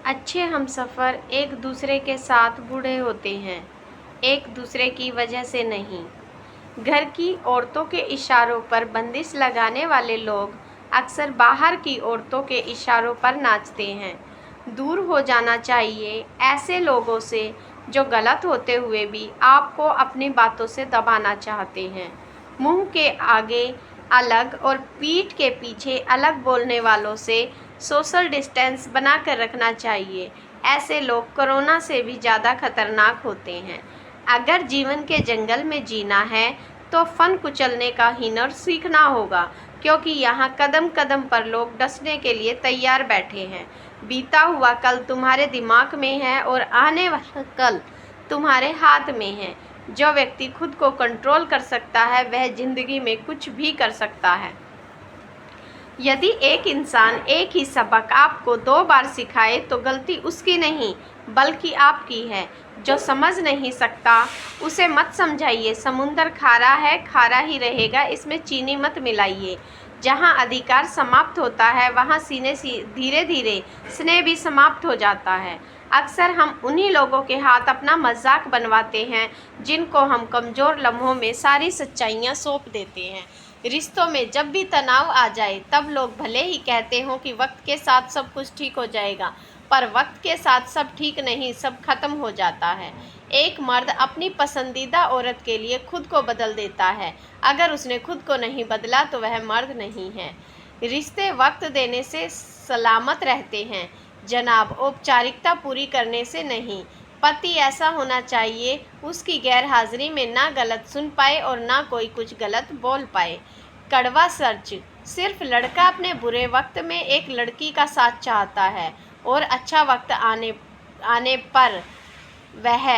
अच्छे हमसफ़र एक दूसरे के साथ बूढ़े होते हैं, एक दूसरे की वजह से नहीं। घर की औरतों के इशारों पर बंदिश लगाने वाले लोग अक्सर बाहर की औरतों के इशारों पर नाचते हैं। दूर हो जाना चाहिए ऐसे लोगों से जो गलत होते हुए भी आपको अपनी बातों से दबाना चाहते हैं। मुंह के आगे अलग और पीठ के पीछे अलग बोलने वालों से सोशल डिस्टेंस बनाकर रखना चाहिए। ऐसे लोग कोरोना से भी ज़्यादा खतरनाक होते हैं। अगर जीवन के जंगल में जीना है तो फन कुचलने का हुनर सीखना होगा, क्योंकि यहाँ कदम कदम पर लोग डसने के लिए तैयार बैठे हैं। बीता हुआ कल तुम्हारे दिमाग में है और आने वाला कल तुम्हारे हाथ में है। जो व्यक्ति खुद को कंट्रोल कर सकता है वह जिंदगी में कुछ भी कर सकता है। यदि एक इंसान एक ही सबक आपको 2 बार सिखाए तो गलती उसकी नहीं बल्कि आपकी है। जो समझ नहीं सकता उसे मत समझाइए। समुंदर खारा है, खारा ही रहेगा, इसमें चीनी मत मिलाइए। जहाँ अधिकार समाप्त होता है वहाँ सीने से धीरे धीरे स्नेह भी समाप्त हो जाता है। अक्सर हम उन्हीं लोगों के हाथ अपना मजाक बनवाते हैं जिनको हम कमज़ोर लम्हों में सारी सच्चाइयाँ सौंप देते हैं। रिश्तों में जब भी तनाव आ जाए तब लोग भले ही कहते हों कि वक्त के साथ सब कुछ ठीक हो जाएगा, पर वक्त के साथ सब ठीक नहीं, सब खत्म हो जाता है। एक मर्द अपनी पसंदीदा औरत के लिए खुद को बदल देता है। अगर उसने खुद को नहीं बदला तो वह मर्द नहीं है। रिश्ते वक्त देने से सलामत रहते हैं जनाब, औपचारिकता पूरी करने से नहीं। पति ऐसा होना चाहिए उसकी गैर हाजिरी में ना गलत सुन पाए और ना कोई कुछ गलत बोल पाए। कड़वा सच, सिर्फ लड़का अपने बुरे वक्त में एक लड़की का साथ चाहता है और अच्छा वक्त आने पर वह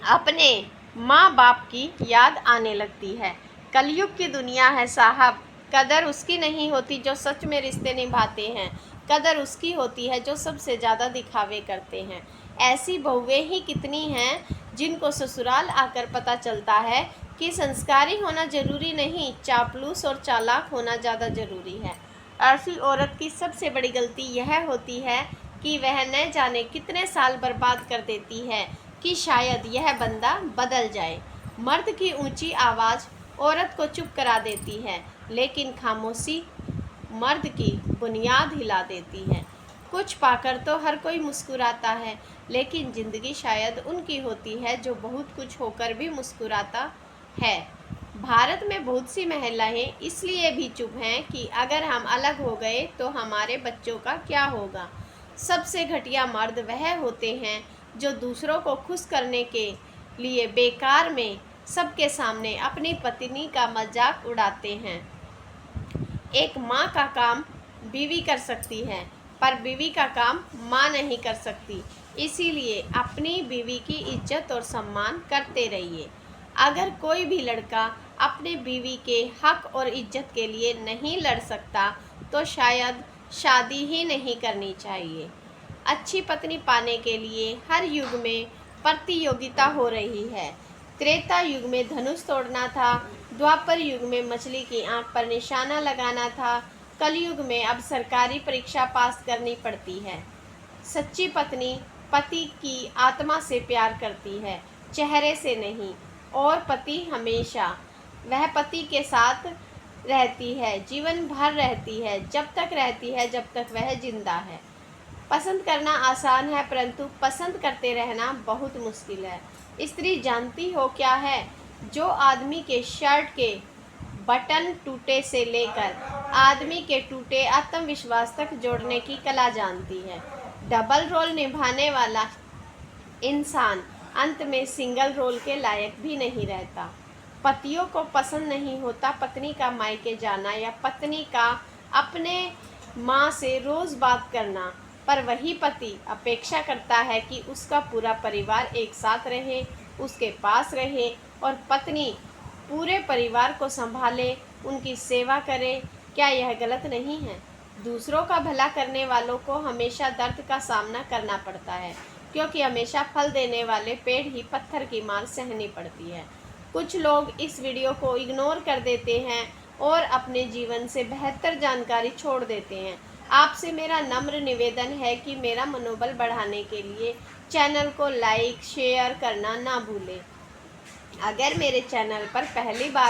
अपने माँ बाप की याद आने लगती है। कलयुग की दुनिया है साहब। कदर उसकी नहीं होती जो सच में रिश्ते निभाते हैं, कदर उसकी होती है जो सबसे ज़्यादा दिखावे करते हैं। ऐसी बहुएं ही कितनी हैं जिनको ससुराल आकर पता चलता है कि संस्कारी होना ज़रूरी नहीं, चापलूस और चालाक होना ज़्यादा ज़रूरी है। ऐसी औरत की सबसे बड़ी गलती यह होती है कि वह न जाने कितने साल बर्बाद कर देती है कि शायद यह बंदा बदल जाए। मर्द की ऊंची आवाज़ औरत को चुप करा देती है, लेकिन खामोशी मर्द की बुनियाद हिला देती है। कुछ पाकर तो हर कोई मुस्कुराता है, लेकिन ज़िंदगी शायद उनकी होती है जो बहुत कुछ होकर भी मुस्कुराता है। भारत में बहुत सी महिलाएं इसलिए भी चुप हैं कि अगर हम अलग हो गए तो हमारे बच्चों का क्या होगा। सबसे घटिया मर्द वह होते हैं जो दूसरों को खुश करने के लिए बेकार में सबके सामने अपनी पत्नी का मजाक उड़ाते हैं। एक माँ का काम बीवी कर सकती है, पर बीवी का काम माँ नहीं कर सकती। इसीलिए अपनी बीवी की इज्जत और सम्मान करते रहिए। अगर कोई भी लड़का अपने बीवी के हक और इज्जत के लिए नहीं लड़ सकता तो शायद शादी ही नहीं करनी चाहिए। अच्छी पत्नी पाने के लिए हर युग में प्रतियोगिता हो रही है। त्रेता युग में धनुष तोड़ना था, द्वापर युग में मछली की आंख पर निशाना लगाना था, कलयुग में अब सरकारी परीक्षा पास करनी पड़ती है। सच्ची पत्नी पति की आत्मा से प्यार करती है, चेहरे से नहीं। और पति हमेशा वह पति के साथ रहती है, जीवन भर रहती है, जब तक रहती है जब तक वह जिंदा है। पसंद करना आसान है, परंतु पसंद करते रहना बहुत मुश्किल है। स्त्री जानती हो क्या है? जो आदमी के शर्ट के बटन टूटे से लेकर आदमी के टूटे आत्मविश्वास तक जोड़ने की कला जानती है। डबल रोल निभाने वाला इंसान अंत में सिंगल रोल के लायक भी नहीं रहता। पतियों को पसंद नहीं होता पत्नी का मायके जाना या पत्नी का अपने माँ से रोज़ बात करना, पर वही पति अपेक्षा करता है कि उसका पूरा परिवार एक साथ रहे, उसके पास रहे और पत्नी पूरे परिवार को संभाले, उनकी सेवा करे। क्या यह गलत नहीं है? दूसरों का भला करने वालों को हमेशा दर्द का सामना करना पड़ता है, क्योंकि हमेशा फल देने वाले पेड़ ही पत्थर की मार सहनी पड़ती है। कुछ लोग इस वीडियो को इग्नोर कर देते हैं और अपने जीवन से बेहतर जानकारी छोड़ देते हैं। आपसे मेरा नम्र निवेदन है कि मेरा मनोबल बढ़ाने के लिए चैनल को लाइक शेयर करना ना भूलें। अगर मेरे चैनल पर पहली बार